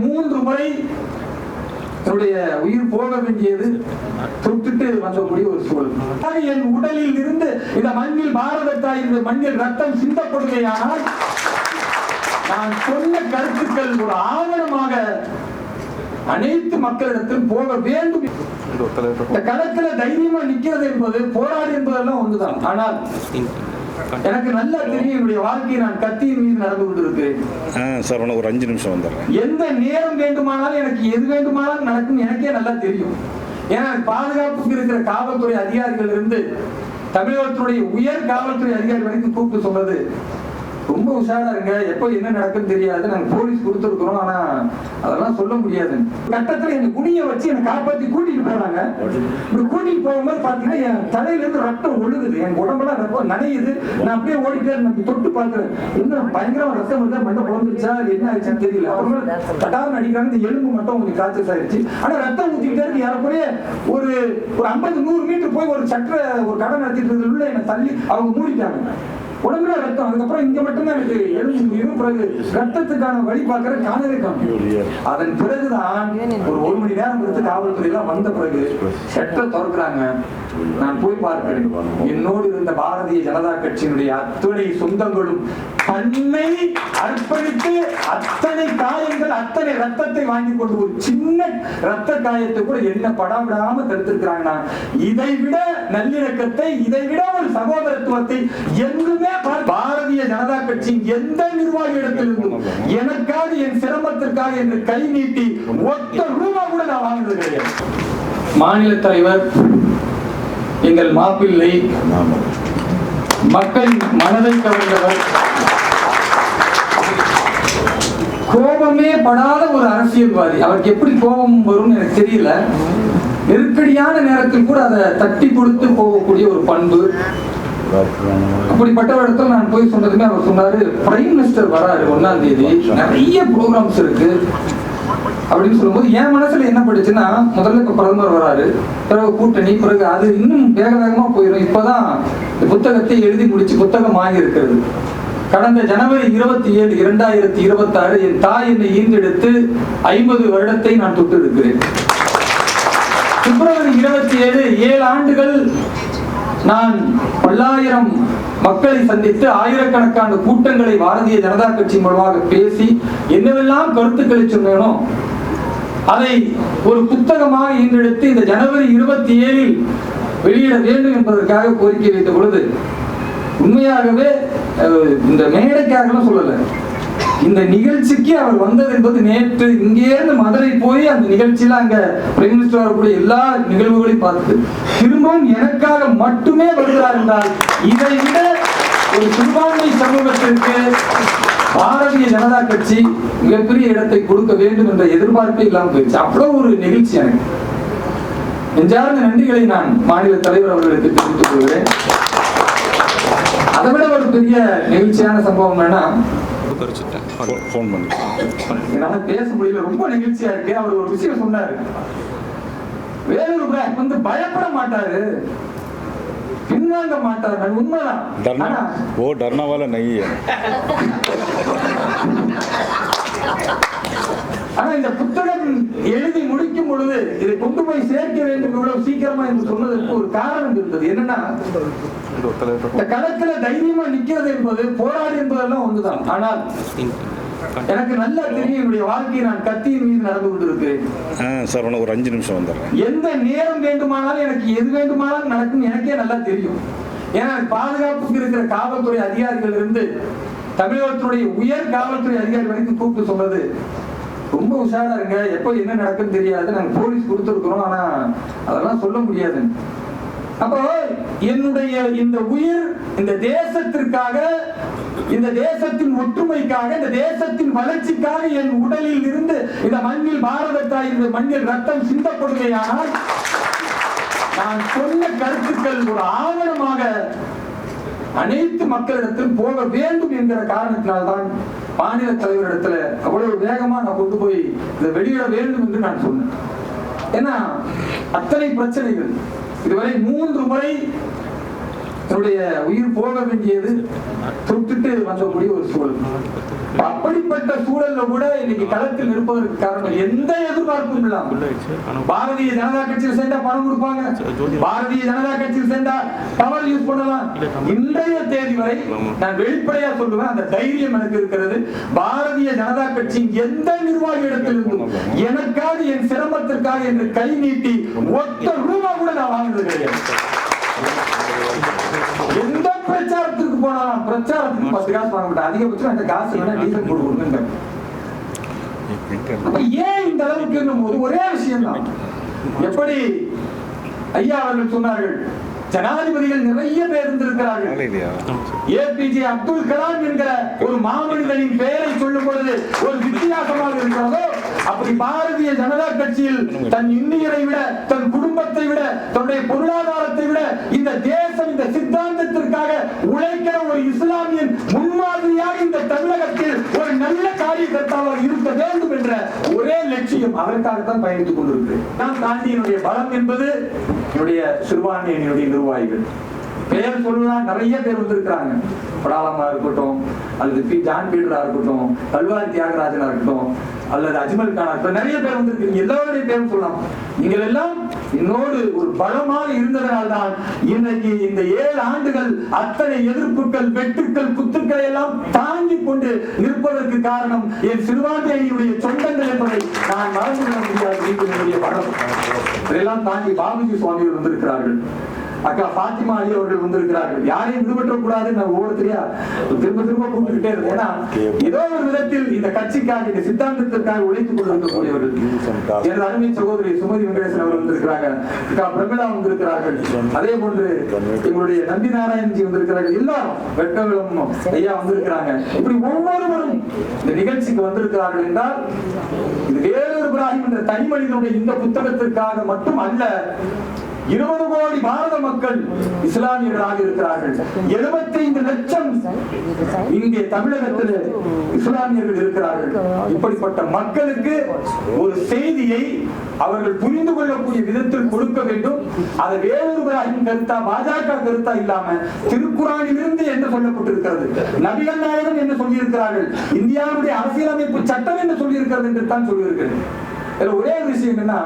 3 முறை என்னுடைய உயிர் போக வேண்டியது தொட்டுட்டு வந்தக்கூடிய ஒரு சூழல். என் உடலில் இருந்து இந்த மண்ணில் பாரத தாய் இந்த மண்ணில் ரத்தம் சிந்தப்படுகையானால் நான் சொன்ன கருத்துக்கள் ஒரு ஆவணமாக அனைத்து மக்களிடத்தில் போக வேண்டும். இந்த களத்துல தைரியமா நிக்கிறது என்பது போராடு என்பதெல்லாம் ஒன்றுதான். ஆனால் எனக்கு நல்லா தெரியும் என்னுடைய வாழ்க்கையை நான் கத்தியின் மீது நடந்து கொண்டிருக்கிறேன் சார். ஒரு 5 நிமிஷம் வந்துடுறேன். எந்த நேரம் வேண்டுமானாலும் எனக்கு எது வேண்டுமானாலும் நடக்கும் எனக்கே நல்லா தெரியும். ஏன்னா பாதுகாப்புக்கு இருக்கிற காவல்துறை அதிகாரிகள் இருந்து தமிழகத்தினுடைய உயர் காவல்துறை அதிகாரி வரைக்கும் கூப்பிட்டு சொன்னது ரொம்ப உஷாரா இருங்க, எப்ப என்ன நடக்குன்னு தெரியாது, நாங்க போலீஸ் கொடுத்துருக்கிறோம், ஆனா அதெல்லாம் சொல்ல முடியாது. கட்டத்துல என் குனிய வச்சு என்னை காப்பாத்தி கூட்டிட்டு போறாங்க. இப்படி கூட்டிட்டு போகும்போது பாத்தீங்கன்னா என் தலையில இருந்து ரத்தம் ஒழுகுது, என் உடம்பெல்லாம் ரத்தம் நனையுது. நான் அப்படியே ஓடிட்டு தொட்டு பாக்குறேன், என்ன பயங்கரமா ரத்தம் வருதா, மண்டை குழந்துச்சா என்ன ஆயிடுச்சுன்னு தெரியல. அப்புறமே கட்டாரம் அடிக்கிறாங்க, இந்த எலும்பு மட்டும் கொஞ்சம் காய்ச்சல் ஆயிடுச்சு. ஆனா ரத்தம் ஊத்திக்கிட்டே இருக்கு. யாருக்குரிய ஒரு 50-100 மீட்டர் போய் ஒரு கடை நடத்திட்டு உள்ள என்னை தள்ளி அவங்க மூடிட்டாங்க. உடம்புல ரத்தம். அதுக்கப்புறம் இங்க மட்டும்தான் எனக்கு எலும்பு முடியும். பிறகு ரத்தத்துக்கான வழி பார்க்கற காணவே காணும். அதன் பிறகுதான் ஒரு 1 மணி நேரம் எடுத்து காவல்துறை எல்லாம் வந்த பிறகு செட்டை திறக்கிறாங்க. நான் போய் பார்க்கிறேன். என்னோடு இருந்த பாரதிய ஜனதா கட்சியினுடைய அத்தனை சொந்தங்களும் தன்னை அர்ப்பணித்து அத்தனை காயங்கள் அத்தனை ரத்தத்தை வாங்கி கொண்டு ஒரு சின்ன ரத்த காயத்தை கூட என்ன படாவிடாம தடுத்திருக்கிறாங்க. இதை விட நல்லிணக்கத்தை, இதை விட ஒரு சகோதரத்துவத்தை எங்குமே பாரதிய ஜனதா கட்சி எந்த நிர்வாகி இடத்திலிருந்தும் எனக்காக என் சிரமத்திற்காக என்று கை நீட்டி ஒத்த ரூபா கூட நான் வாங்கினது கிடையாது. மாநில தலைவர் எங்கள் மாப்பிள்ளை, மக்களின் மனதை கவர்ந்தவர், கோபமே படாத ஒரு அரசியல்வாதி. அவருக்கு எப்படி கோபம் வரும்னு எனக்கு தெரியல. நெருக்கடியான நேரத்தில் கூட அதை தட்டி கொடுத்து போகக்கூடிய ஒரு பண்பு. அப்படிப்பட்ட இடத்துல நான் போய் சொன்னதுமே அவர் சொன்னாரு, பிரைம் மினிஸ்டர் வராரு 1ஆம் தேதி, நிறைய ப்ரோக்ராம்ஸ் இருக்கு அப்படின்னு சொல்லும்போது என் மனசுல என்ன படுச்சுன்னா, முதல்ல இப்ப பிரதமர் வராரு, பிறகு கூட்டணி, பிறகு அது இன்னும் வேக வேகமா போயிடும். இப்பதான் புத்தகத்தை எழுதி முடிச்சு புத்தகம் ஆகி இருக்கிறது. கடந்த ஜனவரி 27, 2026 என் தாய் என்னை ஈன்றெடுத்து 50 வருடத்தை நான் தொட்டு இருக்கிறேன். பிப்ரவரி 27, 7 ஆண்டுகள் நான் பல்லாயிரம் மக்களை சந்தித்து ஆயிரக்கணக்கான கூட்டங்களை பாரதிய ஜனதா கட்சி மூலமாக பேசி என்னவெல்லாம் கருத்துக்களை சொன்னேனோ அதை ஒரு புத்தகமாக ஈன்றெடுத்து இந்த ஜனவரி 27 வெளியிட வேண்டும் என்பதற்காக கோரிக்கை வைத்த பொழுது, உண்மையாகவே இந்த மேடைக்காக சொல்லல, இந்த நிகழ்ச்சிக்கு அவர் வந்தது என்பது நேற்று இங்கேருந்து மதுரை போய் அந்த நிகழ்ச்சியில அங்க பிரைம் மினிஸ்டர் வரக்கூடிய எல்லா நிகழ்வுகளையும் பார்த்து திரும்பவும் எனக்காக மட்டுமே வருகிறார் என்றால் இதை விட ஒரு சிறுபான்மை சமூகத்திற்கு பாரதிய ஜனதா கட்சி மிகப்பெரிய இடத்தை கொடுக்க வேண்டும் என்ற எதிர்பார்ப்பே இல்லாமல் போயிடுச்சு. அவ்வளவு ஒரு நிகழ்ச்சி. எனக்கு நெஞ்சார்ந்த நன்றிகளை நான் மாநில தலைவர் அவர்களுக்கு தெரிவித்துக் கொள்கிறேன். அதை விட ஒரு பெரிய நிகழ்ச்சியான சம்பவம் என்னன்னா, என்னால பேச முடியல, ரொம்ப நிகழ்ச்சியா இருக்கு. அவர் ஒரு விஷயம் சொன்னாரு, வேலூர் வந்து பயப்பட மாட்டாரு, பின்வாங்க மாட்டாரு. உண்மைதான். ஓ டர்னாவால நெய். ஆனா இந்த புத்தகம் எழுதி முடிக்கும் பொழுது இதை கொண்டு போய் சேர்க்க வேண்டும் இவ்வளவு சீக்கிரமா என்று சொன்னதற்கு ஒரு காரணம் இருந்தது. என்னன்னா, இந்த களத்துல தைரியமா நிக்கிறது என்பது போராடு என்பதெல்லாம் ஒன்றுதான். ஆனால் எனக்கு நல்லா தெரியும் என்னுடைய வாழ்க்கையை நான் கத்தியின் மீது நடந்து கொண்டிருக்கிறேன் சார். ஒரு 5 நிமிஷம் வந்துடுறேன். எந்த நேரம் வேண்டுமானாலும் எனக்கு எது வேண்டுமானாலும் நடக்கும் எனக்கே நல்லா தெரியும். ஏன்னா பாதுகாப்புக்கு இருக்கிற காவல்துறை அதிகாரிகள் இருந்து தமிழகத்தினுடைய உயர் காவல்துறை அதிகாரி வரைக்கும் கூப்பிட்டு சொன்னது ரொம்ப உஷாரா இருங்க, எப்ப என்ன நடக்குன்னு தெரியாது, நாங்க போலீஸ் கொடுத்துருக்கிறோம், ஆனா அதெல்லாம் சொல்ல முடியாது. அப்போ என்னுடைய இந்த உயிர் இந்த தேசத்திற்காக, இந்த தேசத்தின் ஒற்றுமைக்காக, இந்த தேசத்தின் வளர்ச்சிக்காக என் உடலில் இருந்து இந்த மண்ணில் பாரத தாய் இந்த மண்ணில் ரத்தம் சிந்தப்படுகையானால் நான் சொன்ன கருத்துக்கள் ஒரு ஆவணமாக அனைத்து மக்களிடத்தில் போக வேண்டும் என்கிற காரணத்தினால்தான் மாநில தலைவரிடத்துல அவ்வளவு வேகமா நான் கொண்டு போய் இதை வெளியிட வேண்டும் என்று நான் சொன்னேன். ஏன்னா அத்தனை பிரச்சனைகள் இதுவரை 3 முறை என்னுடைய உயிர் போக வேண்டியது தொட்டுட்டு வந்தக்கூடிய ஒரு சூழல். அப்படிப்பட்ட சூழல்ல கூட இன்னைக்கு களத்தில் இருப்பதற்கு காரணம் எந்த எதிர்பார்ப்பும் இல்லாம பாரதிய ஜனதா கட்சியில் சேர்ந்தா பணம் கொடுப்பாங்க, பாரதிய ஜனதா கட்சியில் சேர்ந்தா பவர் யூஸ் பண்ணலாம். இன்றைய தேதி வரை நான் வெளிப்படையா சொல்லுவேன், அந்த தைரியம் எனக்கு இருக்கிறது. பாரதிய ஜனதா கட்சி எந்த நிர்வாகி இடத்திலிருந்தும் எனக்காக என் சிரமத்திற்காக என்று கை நீட்டி ஒத்த ரூபா கூட நான் வாங்கினது கிடையாது. எந்த பிரச்சாரத்திற்கு போனாலும் பிரச்சாரத்துக்கு 10 காசு வாங்க மாட்டேன், அதிகபட்சம் அந்த காசு வேணா டீசல் போட்டு கொடுங்க. ஏன் இந்த அளவுக்கு ஒரே விஷயம் தான். எப்படி ஐயா அவர்கள் சொன்னார்கள், ஜனாதிபதிகள் நிறைய பேர் இருந்திருக்கிறார்கள். ஏபிஜே அப்துல் கலாம் என்கிற ஒரு மாமனிதனின் பெயரை சொல்லும் பொழுது ஒரு வித்தியாசமாக இருக்கிறதோ, அப்படி பாரதிய ஜனதா கட்சியில் தன் இன்னுயிரை விட, தன் குடும்பத்தை விட, தன்னுடைய பொருளாதாரத்தை விட இந்த தேசம், இந்த சித்தாந்தத்திற்காக உழைக்கிற ஒரு இஸ்லாமியன் முன்மாதிரியாக இந்த தமிழகத்தில் ஒரு நல்ல காரியகர்த்தாவாக இருக்க வேண்டும் என்ற ஒரே லட்சியம், அதற்காகத்தான் பயணித்துக் கொண்டிருக்கிறேன். நான் தாண்டி என்னுடைய பலம் என்பது என்னுடைய சிறுபான்மையினுடைய நிர்வாகிகள். பெயர் சொல்லலாம், நிறைய பேர் வந்திருக்கிறாங்க. படாலமா இருக்கட்டும், அல்லது பி ஜான் பீட்டரா இருக்கட்டும், கல்வாரி தியாகராஜனா இருக்கட்டும், அல்லது அஜ்மல் கானா இருக்கட்டும், நிறைய பேர் வந்திருக்கீங்க. எல்லாருடைய பேரும் சொல்லலாம். நீங்கள் எல்லாம் என்னோடு ஒரு பலமாக இருந்ததனால்தான் இன்னைக்கு இந்த 7 ஆண்டுகள் அத்தனை எதிர்ப்புகள், வெட்டுக்கள், குத்துக்களை எல்லாம் தாங்கி கொண்டு நிற்பதற்கு காரணம் என் சிறுபான்மை அணியுடைய சொந்தங்கள் என்பதை நான் மறந்துவிட முடியாது. என்னுடைய பலம் இதெல்லாம் தாண்டி பாபுஜி சுவாமிகள் வந்திருக்கிறார்கள், அக்கா பாத்திமா அலி அவர்கள் வந்திருக்கிறார்கள். யாரையும் விடுபட்டக் கூடாது, நான் ஒவ்வொருத்தரையா திரும்ப திரும்ப கூப்பிட்டுக்கிட்டே இருக்கேன். ஏன்னா ஏதோ ஒரு விதத்தில் இந்த கட்சிக்காக, இந்த சித்தாந்தத்திற்காக உழைத்துக் கொண்டிருக்கக்கூடியவர்கள். எனது அருமை சகோதரி சுமதி வெங்கடேசன் அவர்கள் வந்திருக்கிறாங்க, அக்கா பிரமிளா வந்திருக்கிறார்கள், அதே போன்று எங்களுடைய நம்பி நாராயணஜி வந்திருக்கிறார்கள், எல்லாரும் வெட்டங்களும் ஐயா வந்திருக்கிறாங்க. இப்படி ஒவ்வொருவரும் இந்த நிகழ்ச்சிக்கு வந்திருக்கிறார்கள் என்றால் இது வேலூர் இப்ராஹிம் என்ற தனி மனிதனுடைய இந்த புத்தகத்திற்காக மட்டும் அல்ல. 20 கோடி பாரத மக்கள் இஸ்லாமியர்களாக இருக்கிறார்கள். 75 லட்சம் இங்கே தமிழகத்தில் இஸ்லாமியர்கள் இருக்கிறார்கள். இப்படிப்பட்ட மக்களுக்கு ஒரு செய்தியை அவர்கள் புரிந்து கொள்ளக்கூடிய விதத்தில் கொடுக்க வேண்டும். அது வேலூர் இப்ராஹிம் கருத்தா, பாஜக கருத்தா இல்லாம திருக்குறானிலிருந்து என்று சொல்லப்பட்டிருக்கிறது, நபிகள் நாயகம் என்று சொல்லியிருக்கிறார்கள், இந்தியாவுடைய அரசியலமைப்பு சட்டம் என்று சொல்லியிருக்கிறது என்று தான் சொல்லியிருக்கிறது. ஒரே விஷயம் என்னன்னா,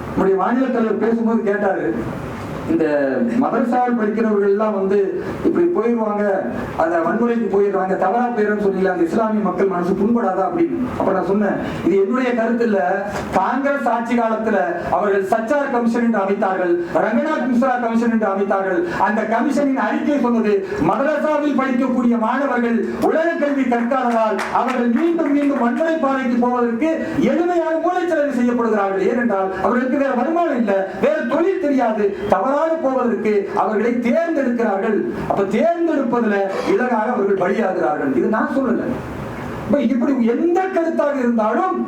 நம்முடைய மாநில தலைவர் பேசும்போது கேட்டாரு, இந்த மதரசாவில் படிக்கிறவர்கள் எல்லாம் இப்படி போயிடுவாங்க, அந்த வன்முறைக்கு போயிடுறாங்க, தவறா போயிடும் சொல்லி அந்த இஸ்லாமிய மக்கள் மனசு புண்படாதா அப்படின்னு. அப்ப நான் சொன்னேன், இது என்னுடைய கருத்து இல்ல. காங்கிரஸ் ஆட்சி காலத்துல அவர்கள் சச்சார் கமிஷன் என்று அமைத்தார்கள், ரங்கநாத் மிஸ்ரா கமிஷன் என்று அமைத்தார்கள். அந்த கமிஷனின் அறிக்கை சொன்னது, மதரசாவில் படிக்கக்கூடிய மாணவர்கள் உலக கல்வி கற்காததால் அவர்கள் மீண்டும் மீண்டும் வன்முறை பாதைக்கு போவதற்கு எளிமையாக மூளைச்சலவை செய்யப்படுகிறார்கள். ஏனென்றால் அவர்களுக்கு வேற வருமானம் இல்லை, வேற தொழில் தெரியாது, தவறாக போவதற்கு அவர்களை தேர்ந்தெடுக்கிறார்கள். அப்ப தேர்ந்தெடுப்பதில் இலகாக அவர்கள் பலியாகிறார்கள். இது நான் சொல்லல. இப்படி எந்த கருத்தாக இருந்தாலும்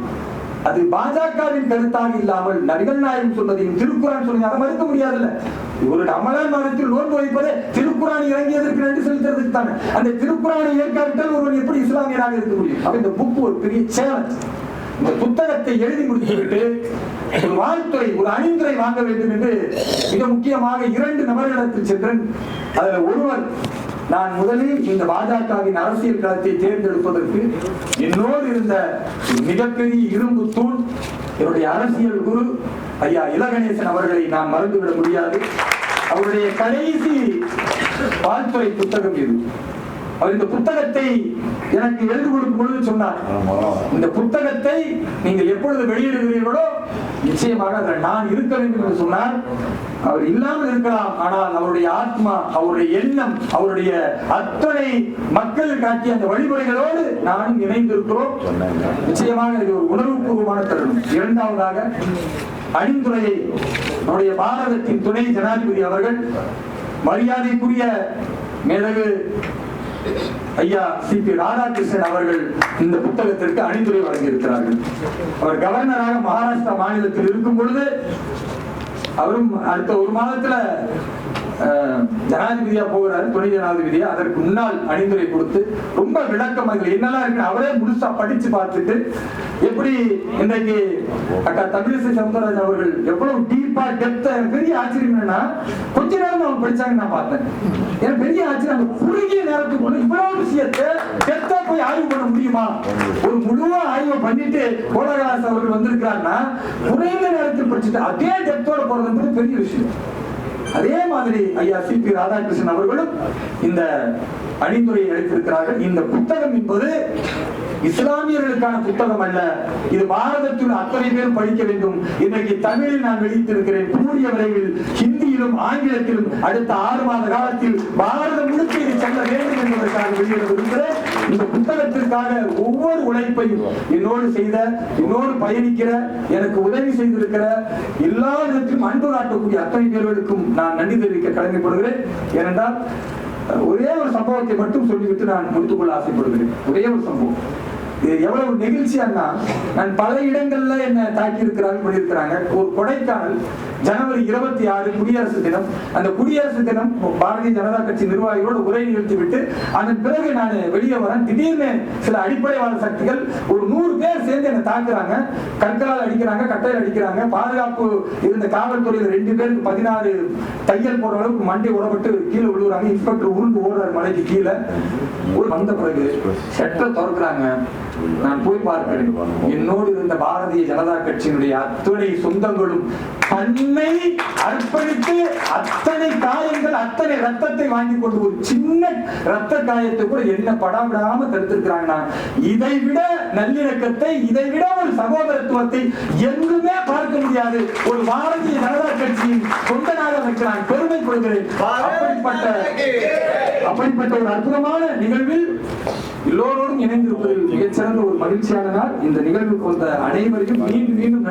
அது பாஜகவின் கருத்தாக இல்லாமல் நபிகள் நாயகம் சொன்னதையும் திருக்குறான் சொன்னதையும் அதை மறுக்க முடியாதுல்ல. ஒரு ரமலான் மாதத்தில் நோன்பு வைப்பதே திருக்குறான் இறங்கியதற்கு நன்றி செலுத்துறதுக்கு தானே. அந்த திருக்குறானை ஏற்காவிட்டால் ஒருவன் எப்படி இஸ்லாமியராக இருக்க முடியும்? அப்ப இந்த புக் ஒரு பெரிய சேலஞ்ச். இந்த புத்தகத்தை எழுதி முடித்துவிட்டு ஒரு வாழ்த்துறை, ஒரு அணிந்துரை வாங்க வேண்டும் என்று மிக முக்கியமாக 2 நபர்களிடத்தில் சென்றேன். அதுல ஒருவர், நான் முதலில் இந்த பாஜகவின் அரசியல் களத்தை தேர்ந்தெடுப்பதற்கு என்னோடு இருந்த மிகப்பெரிய இரும்பு தூண் என்னுடைய அரசியல் குரு ஐயா இலகணேசன் அவர்களை நான் மறந்துவிட முடியாது. அவருடைய கடைசி வாழ்த்துறை புத்தகம் இது. அவர் இந்த புத்தகத்தை எனக்கு எழுதி கொடுக்கும் பொழுது சொன்னார், இந்த புத்தகத்தை நீங்கள் எப்பொழுது வெளியிடுகிறீர்களோ நிச்சயமாக அதில் நான் இருக்க வேண்டும் என்று சொன்னார். அவர் இல்லாமல் இருக்கலாம், ஆனால் அவருடைய ஆத்மா, அவருடைய எண்ணம், அவருடைய அத்தனை மக்கள் காட்டிய அந்த வழிமுறைகளோடு நானும் இணைந்திருக்கிறோம். நிச்சயமாக இது ஒரு உணர்வுபூர்வமான தருணம். இரண்டாவதாக அணிந்துரையை நம்முடைய பாரதத்தின் துணை ஜனாதிபதி அவர்கள், மரியாதைக்குரிய மேதகு ஐயா சி.பி. ராதாகிருஷ்ணன் அவர்கள் இந்த புத்தகத்திற்கு அணிந்துரை வழங்கியிருக்கிறார்கள். அவர் கவர்னராக மகாராஷ்டிரா மாநிலத்தில் இருக்கும் பொழுது அவரும் அடுத்த 1 மாதத்துல ஜனாதிபதியா போகிறாரு, துணை ஜனாதிபதியா. அதற்கு முன்னால் அணிந்துரை கொடுத்து ரொம்ப விளக்கம் அதுல என்னெல்லாம் இருக்கு அவரே முழுசா படிச்சு பார்த்துட்டு எப்படி இன்றைக்கு அக்கா தமிழிசை சவுந்தரராஜன் அவர்கள் எவ்வளவு டீப்பா டெப்தா, பெரிய ஆச்சரியம் என்னன்னா கொஞ்ச நேரம் அவங்க படிச்சாங்க நான் பார்த்தேன். எனக்கு பெரிய ஆச்சரியம், அந்த குறுகிய நேரத்துக்குள்ள இவ்வளவு விஷயத்தை டெப்தா போய் ஆய்வு பண்ண முடியுமா? ஒரு முழுவா ஆய்வு பண்ணிட்டு கோலகலாஸ் அவர்கள் வந்திருக்காருன்னா குறைந்த நேரத்தில் படிச்சுட்டு அதே டெப்தோட போறது பெரிய விஷயம். அதே மாதிரி ஐயா சி.பி. ராதாகிருஷ்ணன் அவர்களும் இந்த அணிந்துரையை அளித்திருக்கிறார்கள். இந்த புத்தகம் என்பது இஸ்லாமியர்களுக்கான புத்தகம் அல்ல, இது பாரதத்தில் அத்தனை பேரும் படிக்க வேண்டும். இன்றைக்கு தமிழில் நான் வெளியிட்டிருக்கிறேன், கூடிய விரைவில் ஹிந்தியிலும் ஆங்கிலத்திலும் அடுத்த 6 மாத காலத்தில் பாரதம் முழுக்க இது செல்ல வேண்டும் என்பதற்காக வெளியிட விரும்புகிறேன். இந்த புத்தகத்திற்காக ஒவ்வொரு உழைப்பையும் என்னோடு செய்த, என்னோடு பயணிக்கிற, எனக்கு உதவி செய்திருக்கிற எல்லா இடத்திலும் அன்பு காட்டக்கூடிய அத்தனை பேர்களுக்கும் நான் நன்றி தெரிவிக்க கடமைப்படுகிறேன். ஏனென்றால் ஒரே ஒரு சம்பவத்தை மட்டும் சொல்லிவிட்டு நான் முடித்துக்கொள்ள ஆசைப்படுகிறேன். ஒரே ஒரு சம்பவம், இது எவ்வளவு நெகிழ்ச்சியானா, நான் பல இடங்கள்ல என்ன தாக்கி இருக்கிறாங்க. ஒரு கொடைக்கானல் ஜனவரி 26 குடியரசு தினம். அந்த குடியரசு தினம் பாரதிய ஜனதா கட்சி நிர்வாகிகளோடு உரை நிகழ்த்தி விட்டு அதன் பிறகு நான் வெளியே வரேன். திடீர்னு சில அடிப்படைவாத சக்திகள் ஒரு 100 பேர் சேர்ந்து என்ன தாக்குறாங்க. கற்களால் அடிக்கிறாங்க, கட்டையில் அடிக்கிறாங்க. பாதுகாப்பு இருந்த காவல்துறையில் 2 பேருக்கு 16 தையல் போடுற அளவுக்கு மண்டை உடப்பட்டு கீழே விழுவுறாங்க. இன்ஸ்பெக்டர் உருண்டு ஓடுறாரு மலைக்கு கீழே. வந்த பிறகு செட்டை திறக்கிறாங்க. நான் போய் பார்க்கிறேன். என்னோடு இருந்த பாரதிய ஜனதா கட்சியினுடைய அத்தனை சொந்தங்களும் தன்னை அர்ப்பணித்து அத்தனை காயங்கள், அத்தனை ரத்தத்தை வாங்கி கொண்டு ஒரு சின்ன ரத்த காயத்தை கூட என்ன படாவிடாம தடுத்திருக்கிறாங்க. இதை விட நல்லிணக்கத்தை, இதை விட ஒரு சகோதரத்துவத்தை எங்குமே பார்க்க முடியாது. ஒரு பாரதிய ஜனதா கட்சியின் சொந்தனாக வைக்கிறான், பெருமைப்படுகிறேன். அப்படிப்பட்ட ஒரு அற்புதமான நிகழ்வில் எல்லோரோடும் இணைந்திருப்பதில் மிகச்சிறந்த ஒரு மகிழ்ச்சியான நாள். இந்த நிகழ்வுக்கு வந்த அனைவரையும் மீண்டும் மீண்டும்